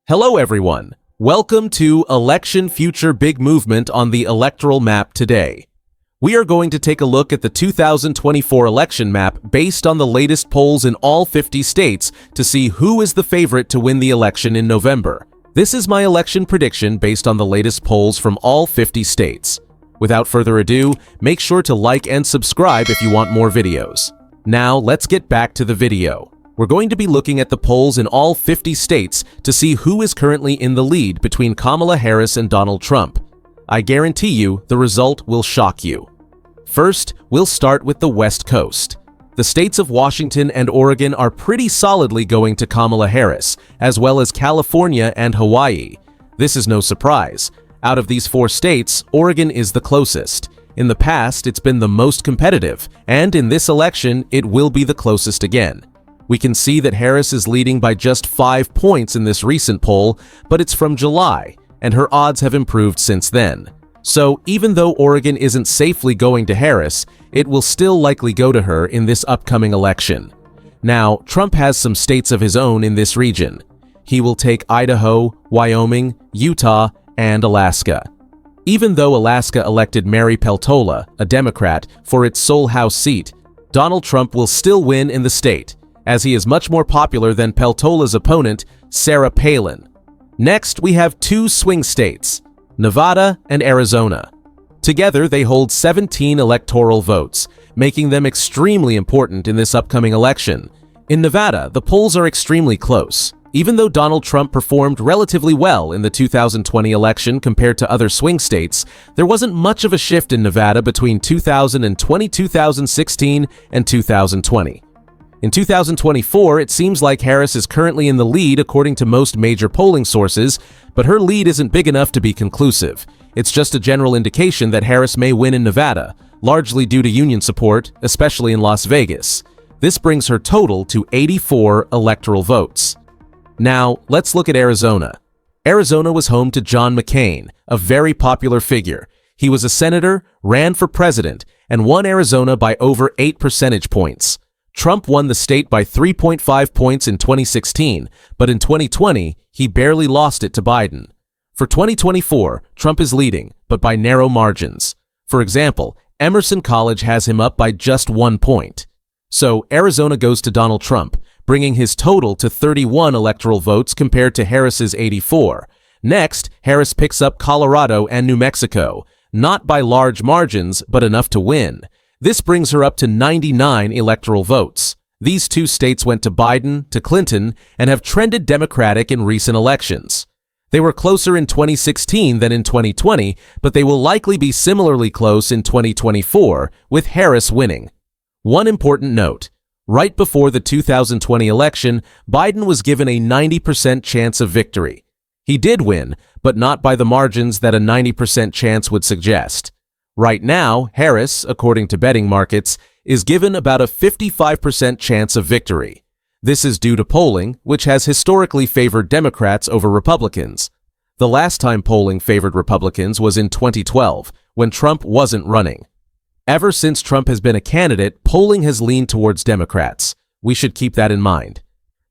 Hello everyone. Welcome to Election Future Big Movement on the electoral map today. We are going to take a look at the 2024 election map based on the latest polls in all 50 states to see who is the favorite to win the election in November. This is my election prediction based on the latest polls from all 50 states. Without further ado, make sure to like and subscribe if you want more videos. Now let's get back to the video. We're going to be looking at the polls in all 50 states to see who is currently in the lead between Kamala Harris and Donald Trump. I guarantee you the result will shock you. First, we'll start with the West Coast. The states of Washington and Oregon are pretty solidly going to Kamala Harris, as well as California and Hawaii. This is no surprise. Out of these four states, Oregon is the closest. In the past, it's been the most competitive, and in this election, it will be the closest again. We can see that Harris is leading by just 5 points in this recent poll, but it's from July, and her odds have improved since then. So even though Oregon isn't safely going to Harris, it will still likely go to her in this upcoming election. Now, Trump has some states of his own in this region. He will take Idaho, Wyoming, Utah, and Alaska. Even though Alaska elected Mary Peltola, a Democrat, for its sole House seat, Donald Trump will still win in the state, as he is much more popular than Peltola's opponent, Sarah Palin. Next, we have two swing states, Nevada and Arizona. Together, they hold 17 electoral votes, making them extremely important in this upcoming election. In Nevada, the polls are extremely close. Even though Donald Trump performed relatively well in the 2020 election compared to other swing states, there wasn't much of a shift in Nevada between 2016, and 2020. In 2024, it seems like Harris is currently in the lead according to most major polling sources, but her lead isn't big enough to be conclusive. It's just a general indication that Harris may win in Nevada, largely due to union support, especially in Las Vegas. This brings her total to 84 electoral votes. Now, let's look at Arizona. Arizona was home to John McCain, a very popular figure. He was a senator, ran for president, and won Arizona by over 8 percentage points. Trump won the state by 3.5 points in 2016, but in 2020, he barely lost it to Biden. For 2024, Trump is leading, but by narrow margins. For example, Emerson College has him up by just 1 point. So Arizona goes to Donald Trump, bringing his total to 31 electoral votes compared to Harris's 84. Next, Harris picks up Colorado and New Mexico, not by large margins, but enough to win. This brings her up to 99 electoral votes. These two states went to Biden, to Clinton, and have trended Democratic in recent elections. They were closer in 2016 than in 2020, but they will likely be similarly close in 2024, with Harris winning. One important note. Right before the 2020 election, Biden was given a 90% chance of victory. He did win, but not by the margins that a 90% chance would suggest. Right now, Harris, according to betting markets, is given about a 55% chance of victory. This is due to polling, which has historically favored Democrats over Republicans. The last time polling favored Republicans was in 2012, when Trump wasn't running. Ever since Trump has been a candidate, polling has leaned towards Democrats. We should keep that in mind.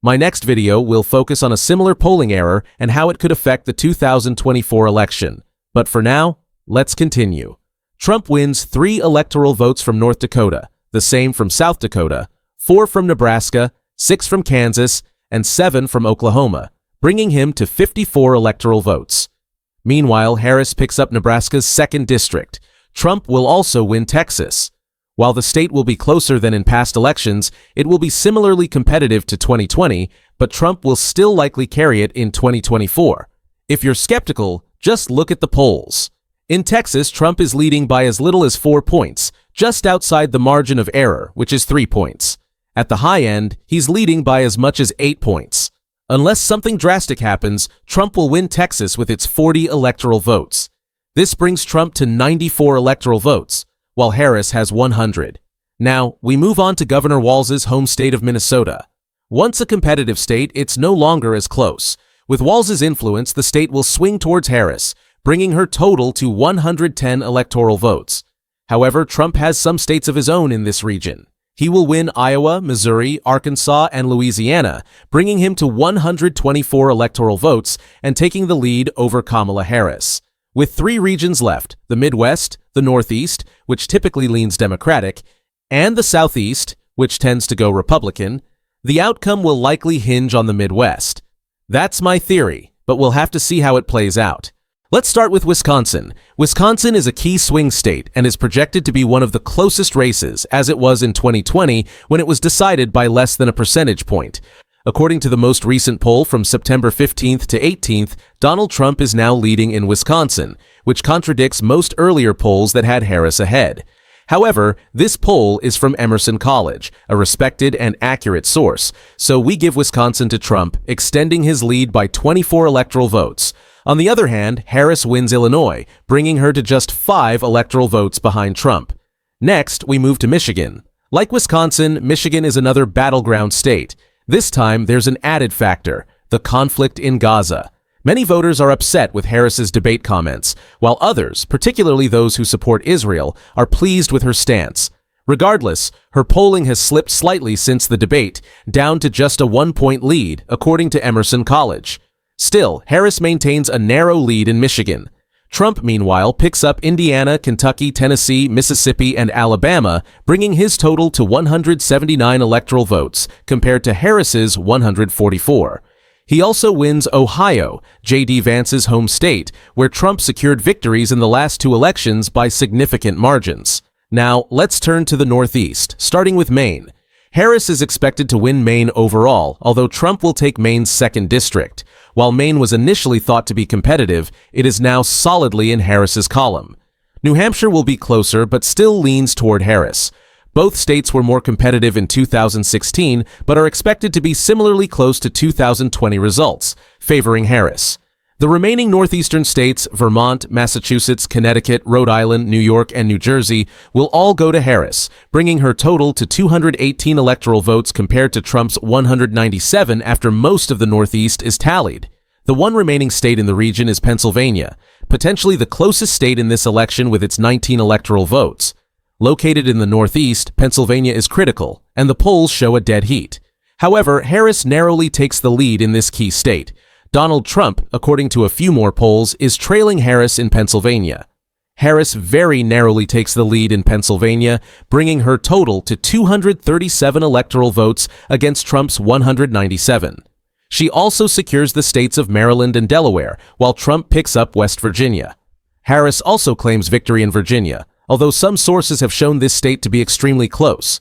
My next video will focus on a similar polling error and how it could affect the 2024 election. But for now, let's continue. Trump wins 3 electoral votes from North Dakota, the same from South Dakota, 4 from Nebraska, 6 from Kansas, and 7 from Oklahoma, bringing him to 54 electoral votes. Meanwhile, Harris picks up Nebraska's 2nd district. Trump will also win Texas. While the state will be closer than in past elections, it will be similarly competitive to 2020, but Trump will still likely carry it in 2024. If you're skeptical, just look at the polls. In Texas, Trump is leading by as little as 4 points, just outside the margin of error, which is 3 points. At the high end, he's leading by as much as 8 points. Unless something drastic happens, Trump will win Texas with its 40 electoral votes. This brings Trump to 94 electoral votes, while Harris has 100. Now, we move on to Governor Walz's home state of Minnesota. Once a competitive state, it's no longer as close. With Walz's influence, the state will swing towards Harris, bringing her total to 110 electoral votes. However, Trump has some states of his own in this region. He will win Iowa, Missouri, Arkansas, and Louisiana, bringing him to 124 electoral votes and taking the lead over Kamala Harris. With 3 regions left, the Midwest, the Northeast, which typically leans Democratic, and the Southeast, which tends to go Republican, the outcome will likely hinge on the Midwest. That's my theory, but we'll have to see how it plays out. Let's start with Wisconsin. Wisconsin is a key swing state and is projected to be one of the closest races, as it was in 2020 when it was decided by less than a percentage point. According to the most recent poll from September 15th to 18th, Donald Trump is now leading in Wisconsin, which contradicts most earlier polls that had Harris ahead. However, this poll is from Emerson College, a respected and accurate source, so we give Wisconsin to Trump, extending his lead by 24 electoral votes. On the other hand, Harris wins Illinois, bringing her to just 5 electoral votes behind Trump. Next, we move to Michigan. Like Wisconsin, Michigan is another battleground state. This time, there's an added factor: the conflict in Gaza. Many voters are upset with Harris's debate comments, while others, particularly those who support Israel, are pleased with her stance. Regardless, her polling has slipped slightly since the debate, down to just a 1-point lead, according to Emerson College. Still, Harris maintains a narrow lead in Michigan. Trump, meanwhile, picks up Indiana, Kentucky, Tennessee, Mississippi, and Alabama, bringing his total to 179 electoral votes, compared to Harris's 144. He also wins Ohio, J.D. Vance's home state, where Trump secured victories in the last 2 elections by significant margins. Now, let's turn to the Northeast, starting with Maine. Harris is expected to win Maine overall, although Trump will take Maine's 2nd district. While Maine was initially thought to be competitive, it is now solidly in Harris's column. New Hampshire will be closer, but still leans toward Harris. Both states were more competitive in 2016, but are expected to be similarly close to 2020 results, favoring Harris. The remaining northeastern states, Vermont, Massachusetts, Connecticut, Rhode Island, New York, and New Jersey, will all go to Harris, bringing her total to 218 electoral votes compared to Trump's 197 after most of the Northeast is tallied. The one remaining state in the region is Pennsylvania, potentially the closest state in this election with its 19 electoral votes. Located in the Northeast, Pennsylvania is critical, and the polls show a dead heat. However, Harris narrowly takes the lead in this key state. Donald Trump, according to a few more polls, is trailing Harris in Pennsylvania. Harris very narrowly takes the lead in Pennsylvania, bringing her total to 237 electoral votes against Trump's 197. She also secures the states of Maryland and Delaware, while Trump picks up West Virginia. Harris also claims victory in Virginia, although some sources have shown this state to be extremely close.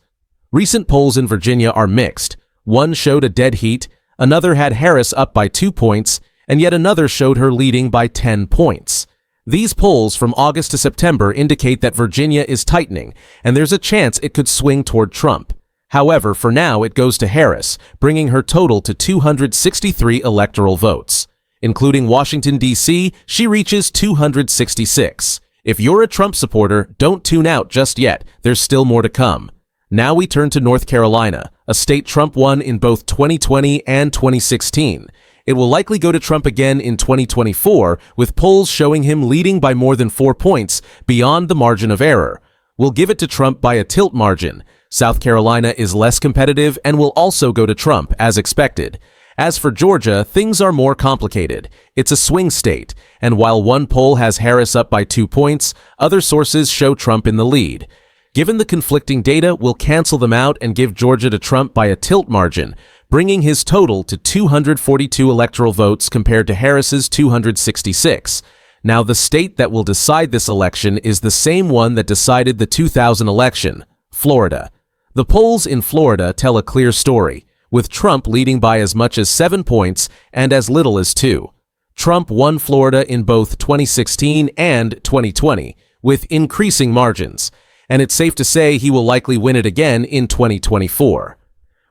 Recent polls in Virginia are mixed. One showed a dead heat, another had Harris up by 2 points, and yet another showed her leading by 10 points. These polls from August to September indicate that Virginia is tightening, and there's a chance it could swing toward Trump. However, for now it goes to Harris, bringing her total to 263 electoral votes. Including Washington, D.C., she reaches 266. If you're a Trump supporter, don't tune out just yet. There's still more to come. Now we turn to North Carolina, a state Trump won in both 2020 and 2016. It will likely go to Trump again in 2024, with polls showing him leading by more than 4 points, beyond the margin of error. We'll give it to Trump by a tilt margin. South Carolina is less competitive and will also go to Trump, as expected. As for Georgia, things are more complicated. It's a swing state, and while one poll has Harris up by 2 points, other sources show Trump in the lead. Given the conflicting data, we'll cancel them out and give Georgia to Trump by a tilt margin, bringing his total to 242 electoral votes compared to Harris's 266. Now, the state that will decide this election is the same one that decided the 2000 election, Florida. The polls in Florida tell a clear story, with Trump leading by as much as 7 points and as little as 2. Trump won Florida in both 2016 and 2020, with increasing margins, and it's safe to say he will likely win it again in 2024.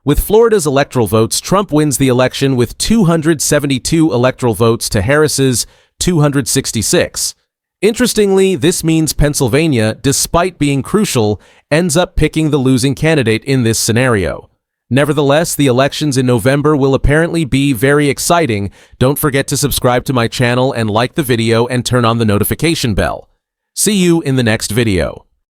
With Florida's electoral votes, Trump wins the election with 272 electoral votes to Harris's 266. Interestingly, this means Pennsylvania, despite being crucial, ends up picking the losing candidate in this scenario. Nevertheless, the elections in November will apparently be very exciting. Don't forget to subscribe to my channel and like the video and turn on the notification bell. See you in the next video.